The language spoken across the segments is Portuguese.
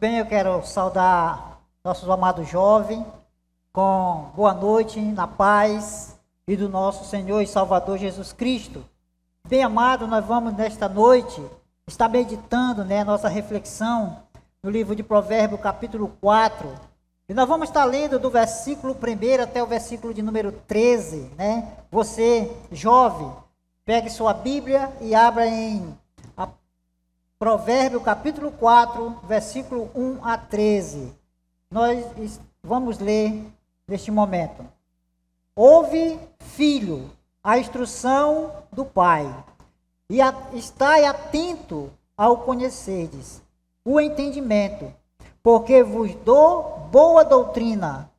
Bem, eu quero saudar nossos amados jovens com boa noite, na paz e do nosso Senhor e Salvador Jesus Cristo. Bem amado, nós vamos nesta noite estar meditando, nossa reflexão no livro de Provérbios, capítulo 4. E nós vamos estar lendo do versículo 1 até o versículo de número 13, Você, jovem, pegue sua Bíblia e abra em Provérbios, capítulo 4, versículo 1 a 13. Nós vamos ler neste momento. Ouve, filho, a instrução do pai, e estai atento ao conhecerdes o entendimento, porque vos dou boa doutrina.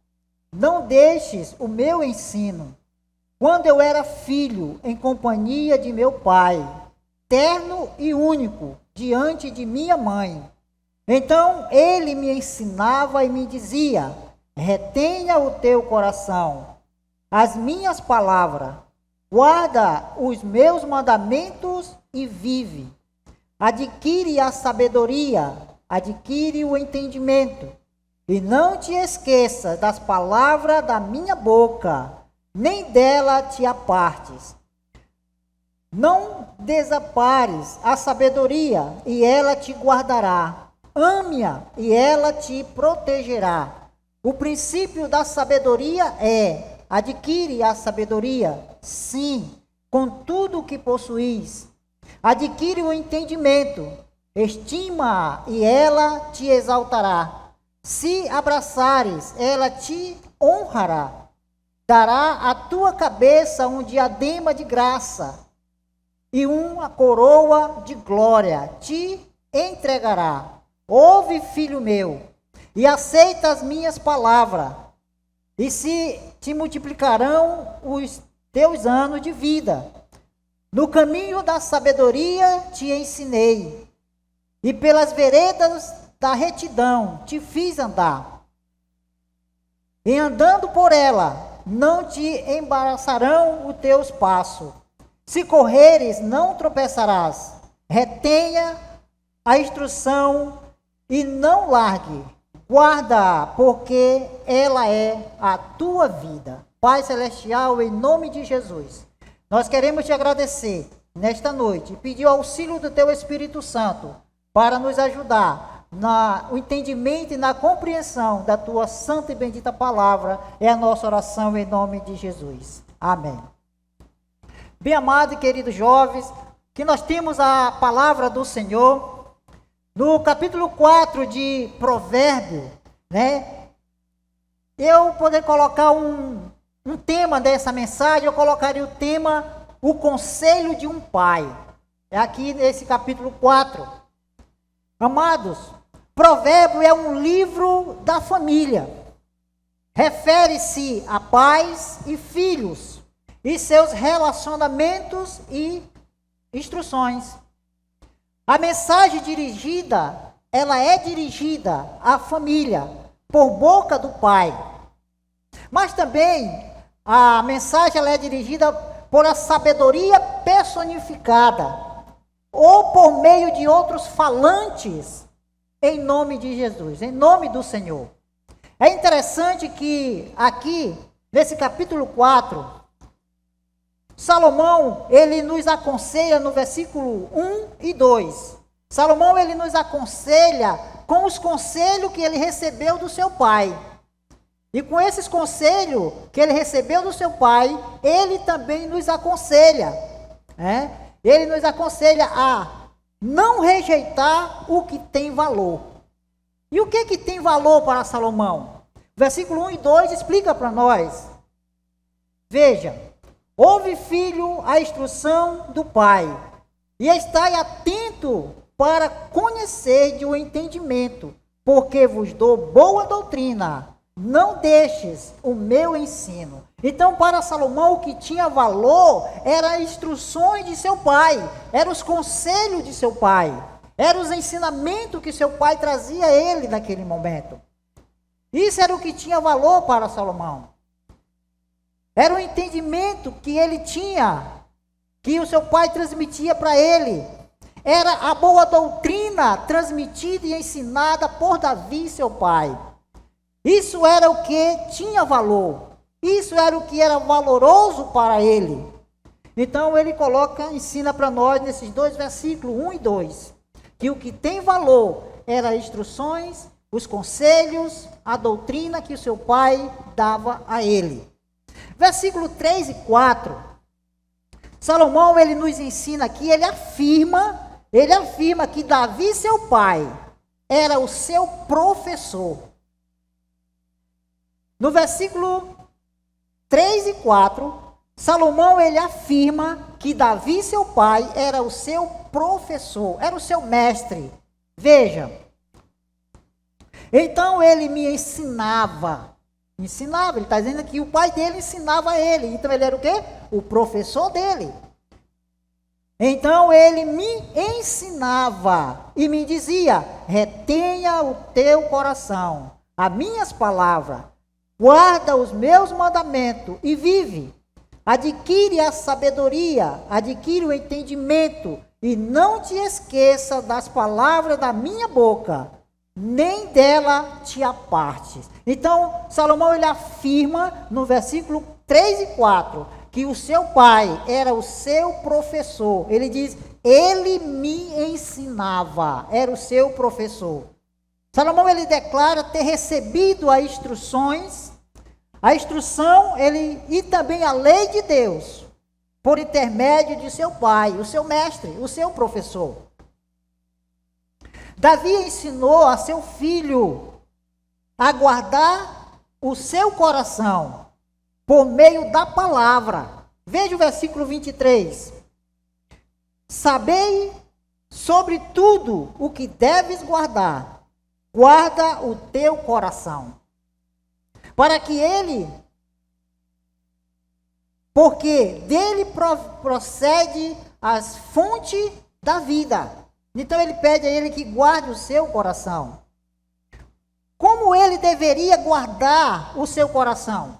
Não deixes o meu ensino. Quando eu era filho, em companhia de meu pai, terno e único, diante de minha mãe. Então ele me ensinava e me dizia: retenha o teu coração as minhas palavras, guarda os meus mandamentos e vive. Adquire a sabedoria, adquire o entendimento, e não te esqueças das palavras da minha boca, nem dela te apartes. Não desampares a sabedoria, e ela te guardará. Ame-a, e ela te protegerá. O princípio da sabedoria é: adquire a sabedoria, sim, com tudo o que possuís. Adquire o entendimento, estima-a, e ela te exaltará. Se abraçares, ela te honrará. Dará à tua cabeça um diadema de graça, e uma coroa de glória te entregará. Ouve, filho meu, e aceita as minhas palavras, e se te multiplicarão os teus anos de vida. No caminho da sabedoria te ensinei, e pelas veredas da retidão te fiz andar. E andando por ela, não te embaraçarão os teus passos. Se correres, não tropeçarás. Retenha a instrução e não largue. Guarda, porque ela é a tua vida. Pai Celestial, em nome de Jesus, nós queremos te agradecer nesta noite e pedir o auxílio do teu Espírito Santo para nos ajudar no entendimento e na compreensão da tua santa e bendita palavra. É a nossa oração em nome de Jesus. Amém. Bem amado e queridos jovens, que nós temos a palavra do Senhor no capítulo 4 de Provérbios, Eu poder colocar um tema dessa mensagem, eu colocaria o tema, o conselho de um pai. É aqui nesse capítulo 4. Amados, Provérbios é um livro da família. Refere-se a pais e filhos, e seus relacionamentos e instruções. A mensagem ela é dirigida à família, por boca do pai. Mas também a mensagem ela é dirigida por a sabedoria personificada, ou por meio de outros falantes, em nome de Jesus, em nome do Senhor. É interessante que aqui, nesse capítulo 4, Salomão, ele nos aconselha no versículo 1 e 2. Salomão, ele nos aconselha com os conselhos que ele recebeu do seu pai. E com esses conselhos que ele recebeu do seu pai, ele também nos aconselha. Ele nos aconselha a não rejeitar o que tem valor. E o que tem valor para Salomão? Versículo 1 e 2 explica para nós. Veja: ouve, filho, a instrução do pai, e estai atento para conhecer o entendimento, porque vos dou boa doutrina. Não deixes o meu ensino. Então, para Salomão, o que tinha valor eram as instruções de seu pai, eram os conselhos de seu pai, eram os ensinamentos que seu pai trazia a ele naquele momento. Isso era o que tinha valor para Salomão. Era o entendimento que ele tinha, que o seu pai transmitia para ele. era a boa doutrina transmitida e ensinada por Davi, seu pai. Isso era o que tinha valor. Isso era o que era valoroso para ele. Então ele ensina para nós nesses dois versículos, 1 e 2, que o que tem valor eram as instruções, os conselhos, a doutrina que o seu pai dava a ele. Versículo 3 e 4, Salomão, ele nos ensina aqui, ele afirma que Davi, seu pai, era o seu professor. No versículo 3 e 4, Salomão, ele afirma que Davi, seu pai, era o seu professor, era o seu mestre. Veja, então ele me ensinava, ele está dizendo que o pai dele ensinava a ele, então ele era o quê? O professor dele. Então ele me ensinava e me dizia: retenha o teu coração, as minhas palavras, guarda os meus mandamentos e vive. Adquire a sabedoria, adquire o entendimento e não te esqueça das palavras da minha boca, nem dela te apartes. Então, Salomão, ele afirma no versículo 3 e 4, que o seu pai era o seu professor. Ele diz, ele me ensinava, era o seu professor. Salomão, ele declara ter recebido as instruções, a instrução e também a lei de Deus, por intermédio de seu pai, o seu mestre, o seu professor. Davi ensinou a seu filho a guardar o seu coração por meio da palavra. Veja o versículo 23. Sabei sobre tudo o que deves guardar, guarda o teu coração, para que porque dele procede as fontes da vida. Então ele pede a ele que guarde o seu coração. Como ele deveria guardar o seu coração?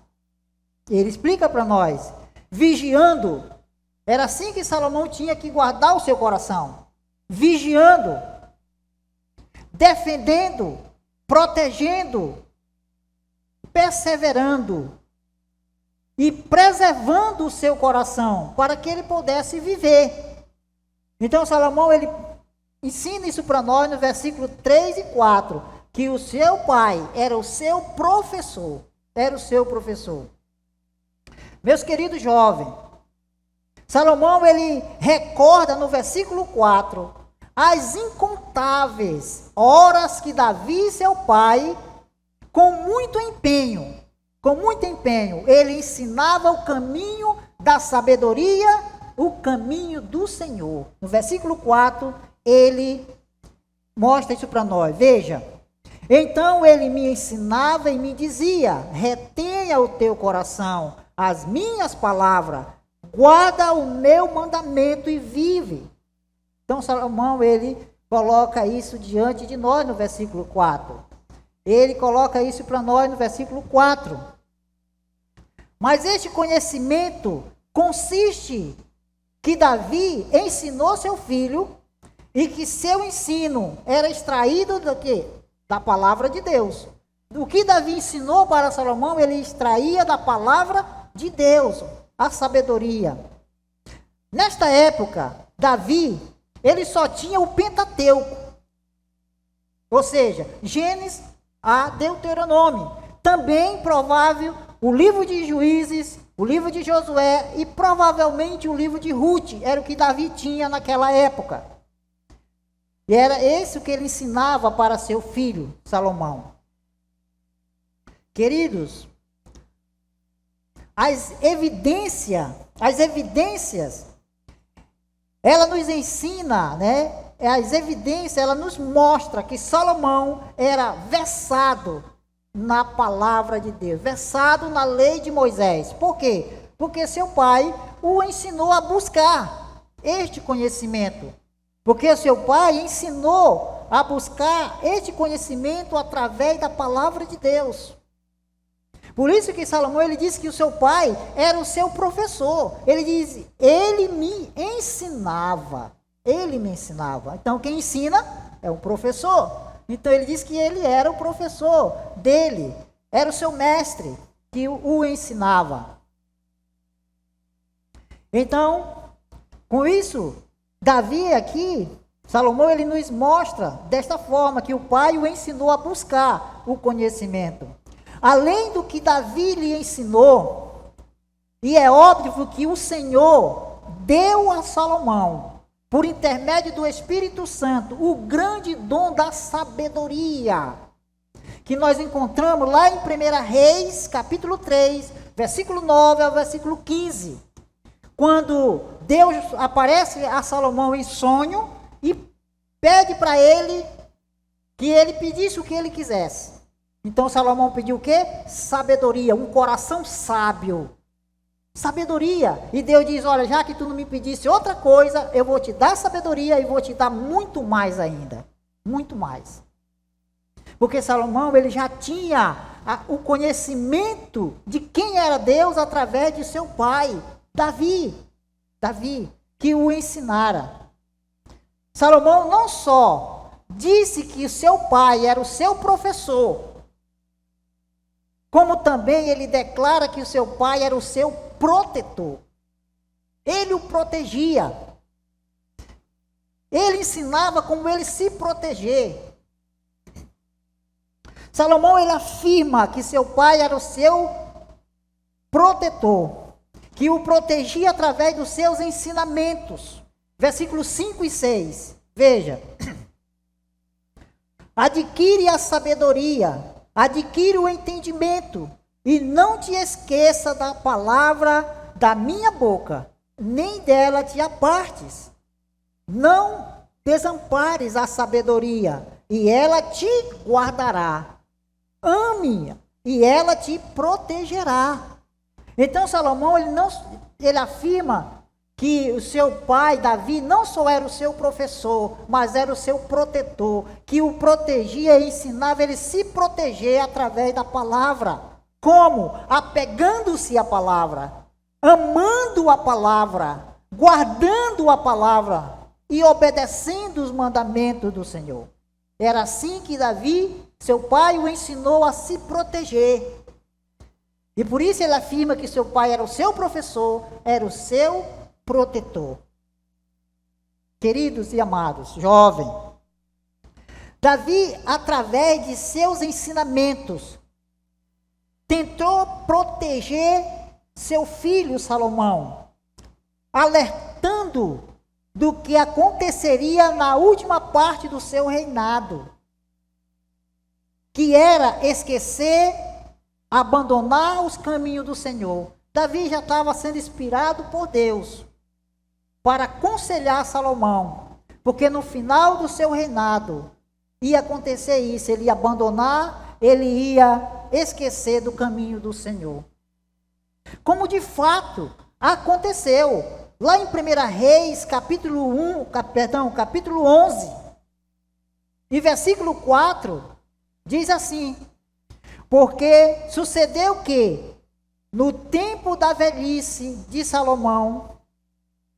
Ele explica para nós, vigiando. Era assim que Salomão tinha que guardar o seu coração. Vigiando, defendendo, protegendo, perseverando e preservando o seu coração para que ele pudesse viver. Então Salomão, ele ensina isso para nós no versículo 3 e 4, que o seu pai era o seu professor, Meus queridos jovens, Salomão, ele recorda no versículo 4 as incontáveis horas que Davi, seu pai, com muito empenho, ele ensinava o caminho da sabedoria, o caminho do Senhor. No versículo 4, ele mostra isso para nós. Veja, então ele me ensinava e me dizia, retenha o teu coração, as minhas palavras, guarda o meu mandamento e vive. Então Salomão, ele coloca isso diante de nós no versículo 4. Ele coloca isso para nós no versículo 4. Mas este conhecimento consiste que Davi ensinou seu filho e que seu ensino era extraído do quê? Da palavra de Deus. O que Davi ensinou para Salomão, ele extraía da palavra de Deus, a sabedoria. Nesta época, Davi, ele só tinha o Pentateuco, ou seja, Gênesis a Deuteronômio. Também provável o livro de Juízes, o livro de Josué e provavelmente o livro de Ruth, era o que Davi tinha naquela época. E era esse o que ele ensinava para seu filho, Salomão. Queridos, as evidências, ela nos ensina, né? As evidências, ela nos mostra que Salomão era versado na palavra de Deus, versado na lei de Moisés. Por quê? Porque seu pai o ensinou a buscar este conhecimento. Porque seu pai ensinou a buscar este conhecimento através da palavra de Deus. Por isso que Salomão, ele disse que o seu pai era o seu professor. Ele diz, ele me ensinava. Ele me ensinava. Então, quem ensina é o professor. Então, ele diz que ele era o professor dele. Era o seu mestre que o ensinava. Então, com isso, Davi aqui, Salomão, ele nos mostra desta forma que o pai o ensinou a buscar o conhecimento. Além do que Davi lhe ensinou, e é óbvio que o Senhor deu a Salomão, por intermédio do Espírito Santo, o grande dom da sabedoria, que nós encontramos lá em 1 Reis, capítulo 3, versículo 9 ao versículo 15. Quando Deus aparece a Salomão em sonho e pede para ele que ele pedisse o que ele quisesse. Então Salomão pediu o quê? Sabedoria, um coração sábio. Sabedoria. E Deus diz, olha, já que tu não me pedisse outra coisa, eu vou te dar sabedoria e vou te dar muito mais ainda. Muito mais. Porque Salomão, ele já tinha o conhecimento de quem era Deus através de seu pai, Davi, que o ensinara. Salomão não só disse que o seu pai era o seu professor, como também ele declara que o seu pai era o seu protetor. Ele o protegia. Ele ensinava como ele se proteger. Salomão, ele afirma que seu pai era o seu protetor, que o protegia através dos seus ensinamentos. Versículos 5 e 6. Veja. Adquire a sabedoria, adquire o entendimento, e não te esqueça da palavra da minha boca, nem dela te apartes. Não desampares a sabedoria, e ela te guardará. Ame, e ela te protegerá. Então Salomão, ele afirma que o seu pai, Davi, não só era o seu professor, mas era o seu protetor, que o protegia e ensinava ele se proteger através da palavra. Como? Apegando-se à palavra, amando a palavra, guardando a palavra e obedecendo os mandamentos do Senhor. Era assim que Davi, seu pai, o ensinou a se proteger. E por isso ele afirma que seu pai era o seu professor, era o seu protetor. Queridos e amados, jovem, Davi, através de seus ensinamentos, tentou proteger seu filho Salomão, alertando do que aconteceria na última parte do seu reinado, que era esquecer, abandonar os caminhos do Senhor. Davi já estava sendo inspirado por Deus para aconselhar Salomão, porque no final do seu reinado ia acontecer isso, ele ia abandonar, ele ia esquecer do caminho do Senhor. Como de fato aconteceu, lá em 1 Reis, capítulo 11, e versículo 4, diz assim: porque sucedeu que, no tempo da velhice de Salomão,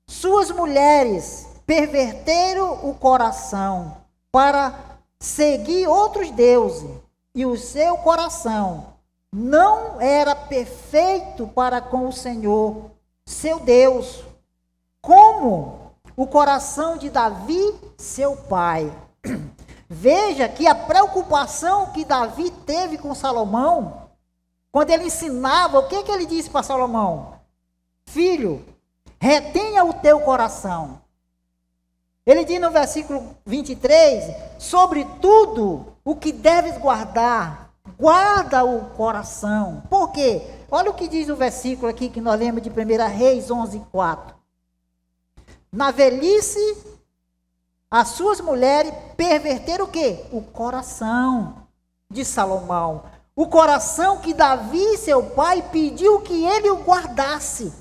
suas mulheres perverteram o coração para seguir outros deuses, e o seu coração não era perfeito para com o Senhor, seu Deus, como o coração de Davi, seu pai. Veja que a preocupação que Davi teve com Salomão, quando ele ensinava, o que ele disse para Salomão? Filho, retenha o teu coração. Ele diz no versículo 23, sobretudo o que deves guardar, guarda o coração. Por quê? Olha o que diz o versículo aqui que nós lemos de 1 Reis 11, 4. Na velhice, as suas mulheres perverteram o quê? O coração de Salomão. O coração que Davi, seu pai, pediu que ele o guardasse.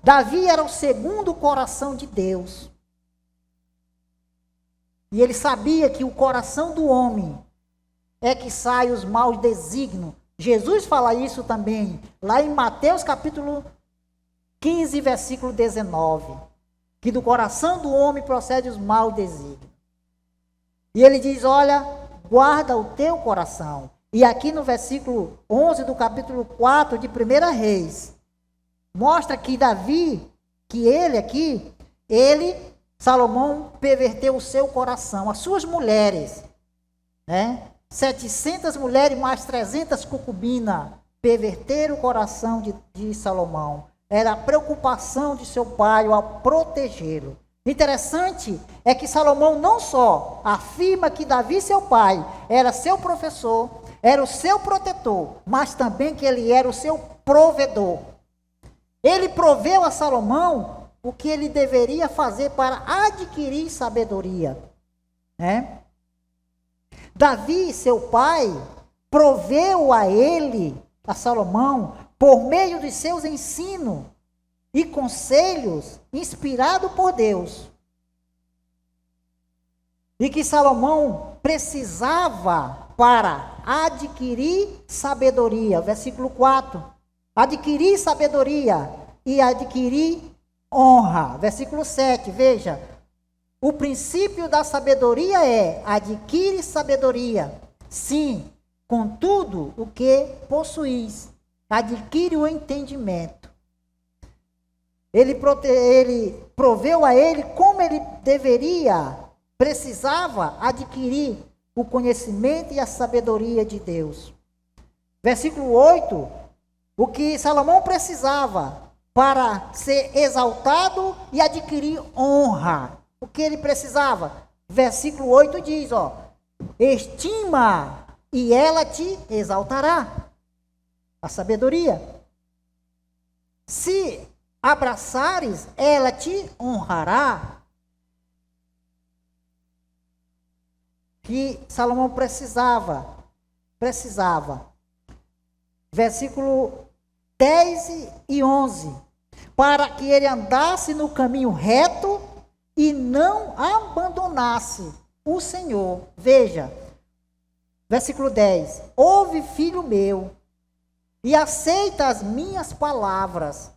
Davi era o segundo coração de Deus. E ele sabia que o coração do homem é que sai os maus desígnios. Jesus fala isso também, lá em Mateus capítulo 15, versículo 19. que do coração do homem procede os maus desígnios. E ele diz, olha, guarda o teu coração. E aqui no versículo 11 do capítulo 4 de 1 Reis, mostra que Davi, que Salomão perverteu o seu coração, as suas mulheres, né? 700 mulheres mais 300 concubinas, perverteram o coração de Salomão. Era a preocupação de seu pai ao protegê-lo. Interessante é que Salomão não só afirma que Davi, seu pai, era seu professor, era o seu protetor, mas também que ele era o seu provedor. Ele proveu a Salomão o que ele deveria fazer para adquirir sabedoria, né? Davi, seu pai, proveu a Salomão, por meio de seus ensinos e conselhos inspirados por Deus. E que Salomão precisava para adquirir sabedoria. Versículo 4. Adquirir sabedoria e adquirir honra. Versículo 7, veja. O princípio da sabedoria é: adquire sabedoria. Sim, com tudo o que possuís. Adquire o entendimento. Ele proveu a ele como ele precisava adquirir o conhecimento e a sabedoria de Deus. Versículo 8, o que Salomão precisava para ser exaltado e adquirir honra. O que ele precisava? Versículo 8 diz, estima e ela te exaltará. A sabedoria. Se abraçares, ela te honrará. Que Salomão precisava. Versículo 10 e 11. Para que ele andasse no caminho reto e não abandonasse o Senhor. Veja, versículo 10. Ouve, filho meu, e aceita as minhas palavras.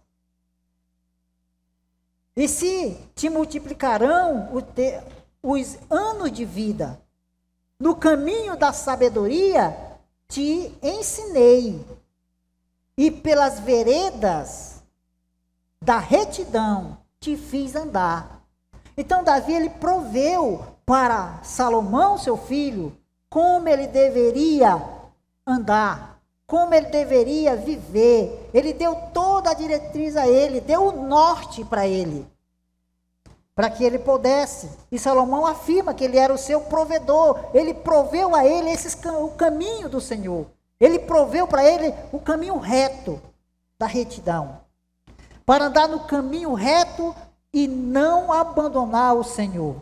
E se te multiplicarão os anos de vida, no caminho da sabedoria te ensinei, e pelas veredas da retidão te fiz andar. Então Davi, ele proveu para Salomão, seu filho, como ele deveria andar, como ele deveria viver. Ele deu toda a diretriz a ele, deu o norte para ele, para que ele pudesse. E Salomão afirma que ele era o seu provedor. Ele proveu a ele o caminho do Senhor. Ele proveu para ele o caminho reto da retidão, para andar no caminho reto e não abandonar o Senhor.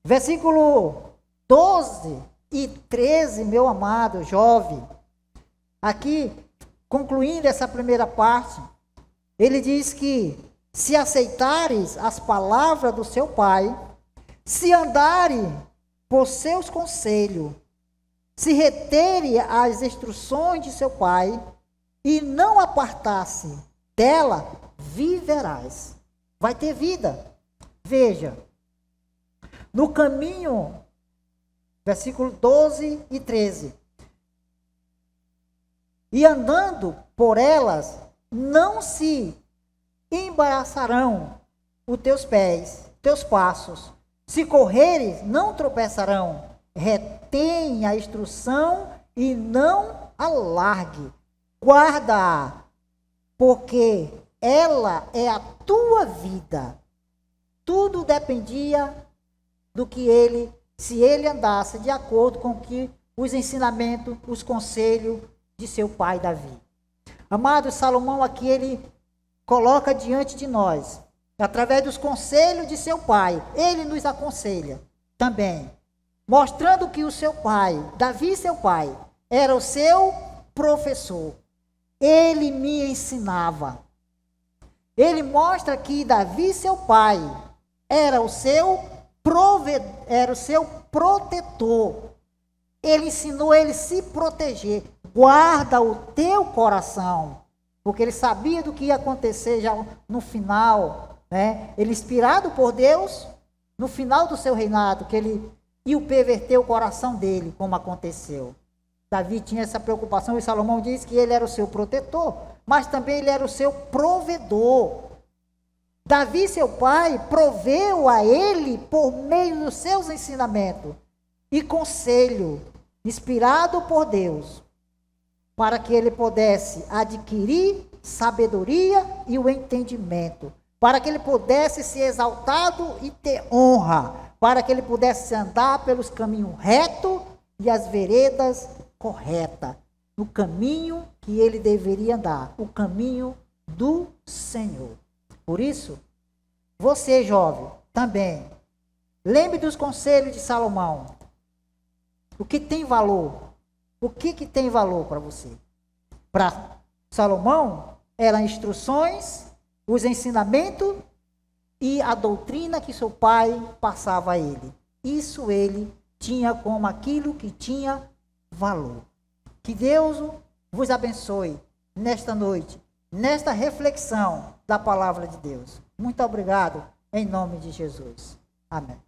Versículo 12 e 13, meu amado jovem. Aqui, concluindo essa primeira parte, ele diz que se aceitares as palavras do seu pai, se andares por seus conselhos, se retere as instruções de seu pai, e não apartasse dela, viverás. Vai ter vida. Veja, no caminho, versículo 12 e 13. E andando por elas, não se embaraçarão os teus pés, teus passos. Se correres, não tropeçarão. Retém a instrução e não alargue. Guarda-a, porque ela é a tua vida. Tudo dependia do que se ele andasse de acordo com que os ensinamentos, os conselhos de seu pai Davi. Amado, Salomão aqui ele coloca diante de nós, através dos conselhos de seu pai, ele nos aconselha também, mostrando que o seu pai, Davi seu pai, era o seu professor. Ele me ensinava. Ele mostra que Davi seu pai era o seu protetor. Ele ensinou ele a se proteger. Guarda o teu coração, porque ele sabia do que ia acontecer já no final, Ele inspirado por Deus, no final do seu reinado, que ele e o perverteu o coração dele, como aconteceu. Davi tinha essa preocupação, e Salomão diz que ele era o seu protetor, mas também ele era o seu provedor. Davi, seu pai, proveu a ele por meio dos seus ensinamentos e conselho, inspirado por Deus, para que ele pudesse adquirir sabedoria e o entendimento, para que ele pudesse ser exaltado e ter honra, para que ele pudesse andar pelos caminhos retos e as veredas corretas, no caminho que ele deveria andar, o caminho do Senhor. Por isso, você, jovem, também, lembre dos conselhos de Salomão. O que tem valor? O que tem valor para você? Para Salomão, eram instruções, os ensinamentos e a doutrina que seu pai passava a ele. Isso ele tinha como aquilo que tinha valor. Que Deus vos abençoe nesta noite, nesta reflexão da palavra de Deus. Muito obrigado, em nome de Jesus. Amém.